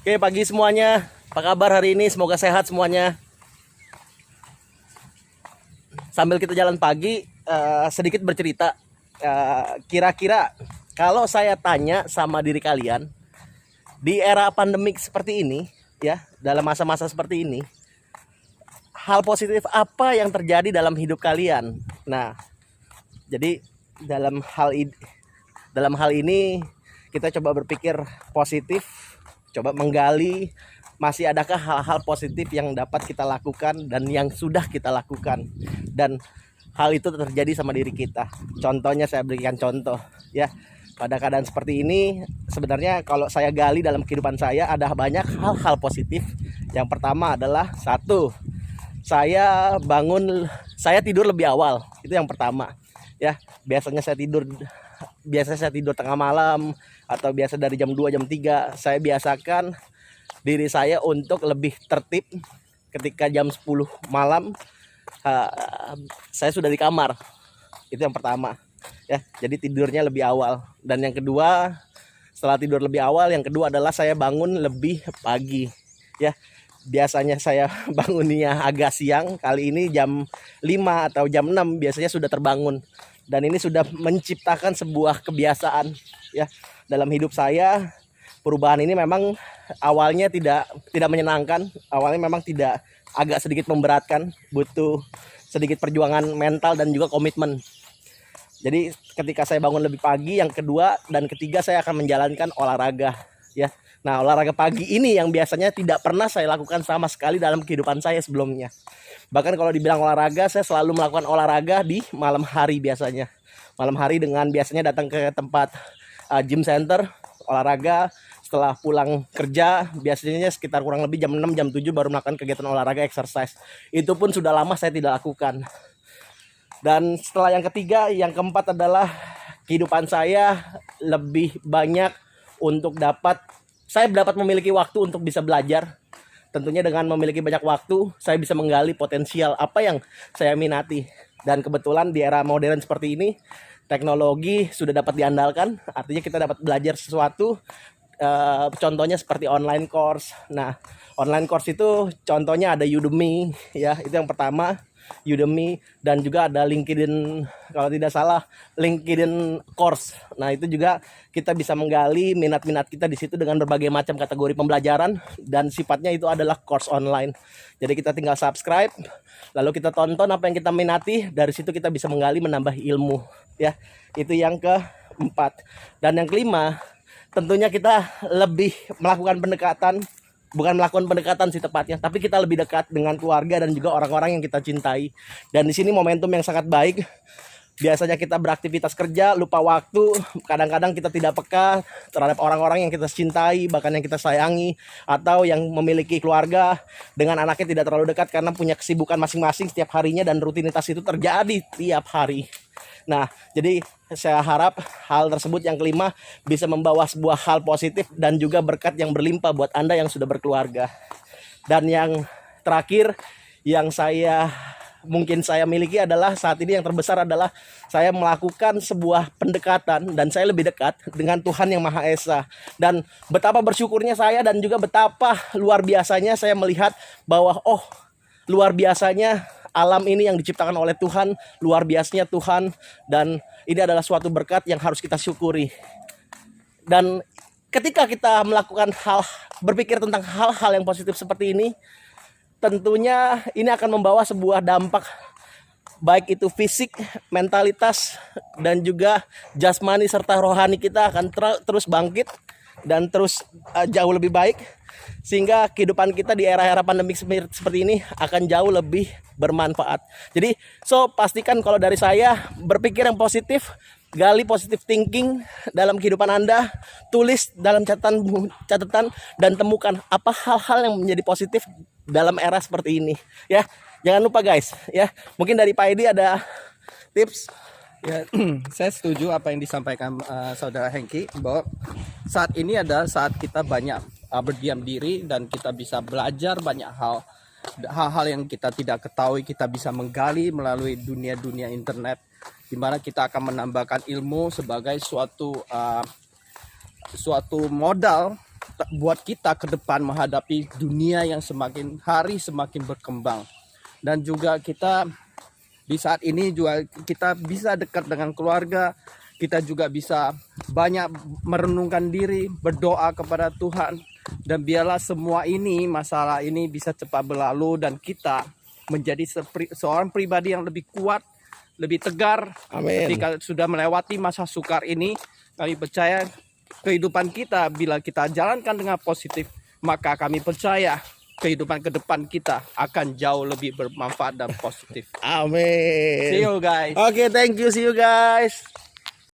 Oke, pagi semuanya. Apa kabar hari ini? Semoga sehat semuanya. Sambil kita jalan pagi, sedikit bercerita. Kira-kira kalau saya tanya sama diri kalian, di era pandemik seperti ini, ya, dalam masa-masa seperti ini, hal positif apa yang terjadi dalam hidup kalian? Nah, jadi dalam hal ini kita coba berpikir positif, coba menggali masih adakah hal-hal positif yang dapat kita lakukan dan yang sudah kita lakukan, dan hal itu terjadi sama diri kita. Contohnya saya berikan contoh ya. Pada keadaan seperti ini sebenarnya kalau saya gali dalam kehidupan saya ada banyak hal-hal positif. Yang pertama adalah satu, saya tidur lebih awal. Itu yang pertama ya. Biasanya saya tidur tengah malam, atau biasa dari jam 2 jam 3. Saya biasakan diri saya untuk lebih tertib. Ketika jam 10 malam saya sudah di kamar. Itu yang pertama ya. Jadi tidurnya lebih awal. Dan yang kedua, setelah tidur lebih awal, yang kedua adalah saya bangun lebih pagi ya. Biasanya saya bangunnya agak siang, kali ini jam 5 atau jam 6 biasanya sudah terbangun. Dan ini sudah menciptakan sebuah kebiasaan ya dalam hidup saya. Perubahan ini memang awalnya tidak menyenangkan, awalnya memang agak sedikit memberatkan, butuh sedikit perjuangan mental dan juga komitmen. Jadi ketika saya bangun lebih pagi, yang kedua dan ketiga saya akan menjalankan olahraga ya. Nah, olahraga pagi ini yang biasanya tidak pernah saya lakukan sama sekali dalam kehidupan saya sebelumnya. Bahkan kalau dibilang olahraga, saya selalu melakukan olahraga di malam hari biasanya. Malam hari dengan biasanya datang ke tempat gym center, olahraga. Setelah pulang kerja, biasanya sekitar kurang lebih jam 6, jam 7 baru melakukan kegiatan olahraga, exercise. Itu pun sudah lama saya tidak lakukan. Dan setelah yang ketiga, yang keempat adalah kehidupan saya lebih banyak untuk saya dapat memiliki waktu untuk bisa belajar. Tentunya dengan memiliki banyak waktu, saya bisa menggali potensial apa yang saya minati. Dan kebetulan di era modern seperti ini, teknologi sudah dapat diandalkan. Artinya kita dapat belajar sesuatu. Contohnya seperti online course. Nah, online course itu contohnya ada Udemy ya, itu yang pertama, Udemy, dan juga ada LinkedIn, kalau tidak salah LinkedIn course. Nah, itu juga kita bisa menggali minat-minat kita di situ dengan berbagai macam kategori pembelajaran, dan sifatnya itu adalah course online. Jadi kita tinggal subscribe, lalu kita tonton apa yang kita minati, dari situ kita bisa menggali, menambah ilmu ya. Itu yang keempat. Dan yang kelima, tentunya kita lebih melakukan pendekatan, bukan melakukan pendekatan sih tepatnya, tapi kita lebih dekat dengan keluarga dan juga orang-orang yang kita cintai. Dan di sini momentum yang sangat baik. Biasanya kita beraktivitas kerja, lupa waktu, kadang-kadang kita tidak peka terhadap orang-orang yang kita cintai, bahkan yang kita sayangi, atau yang memiliki keluarga dengan anaknya tidak terlalu dekat karena punya kesibukan masing-masing setiap harinya, dan rutinitas itu terjadi tiap hari. Nah, jadi saya harap hal tersebut yang kelima bisa membawa sebuah hal positif dan juga berkat yang berlimpah buat Anda yang sudah berkeluarga. Dan yang terakhir yang mungkin saya miliki adalah saat ini yang terbesar adalah saya melakukan sebuah pendekatan, dan saya lebih dekat dengan Tuhan Yang Maha Esa. Dan betapa bersyukurnya saya, dan juga betapa luar biasanya saya melihat bahwa luar biasanya alam ini yang diciptakan oleh Tuhan, luar biasanya Tuhan, dan ini adalah suatu berkat yang harus kita syukuri. Dan ketika kita berpikir tentang hal-hal yang positif seperti ini, tentunya ini akan membawa sebuah dampak, baik itu fisik, mentalitas, dan juga jasmani serta rohani kita akan terus bangkit dan terus jauh lebih baik, sehingga kehidupan kita di era-era pandemik seperti ini akan jauh lebih bermanfaat. Jadi pastikan kalau dari saya, berpikir yang positif, gali positive thinking dalam kehidupan Anda, tulis dalam catatan dan temukan apa hal-hal yang menjadi positif dalam era seperti ini ya. Jangan lupa guys ya, mungkin dari Pak Edi ada tips. Ya, saya setuju apa yang disampaikan saudara Hengki, bahwa saat ini adalah saat kita banyak berdiam diri, dan kita bisa belajar banyak hal-hal yang kita tidak ketahui. Kita bisa menggali melalui dunia internet, di mana kita akan menambahkan ilmu sebagai suatu modal buat kita ke depan menghadapi dunia yang semakin hari semakin berkembang. Dan juga kita di saat ini juga kita bisa dekat dengan keluarga, kita juga bisa banyak merenungkan diri, berdoa kepada Tuhan, dan biarlah semua ini, masalah ini bisa cepat berlalu dan kita menjadi seorang pribadi yang lebih kuat, lebih tegar. Amin. Ketika sudah melewati masa sukar ini, kami percaya kehidupan kita bila kita jalankan dengan positif, maka kami percaya kehidupan ke depan kita akan jauh lebih bermanfaat dan positif. Amin. See you guys. Oke, thank you. See you guys.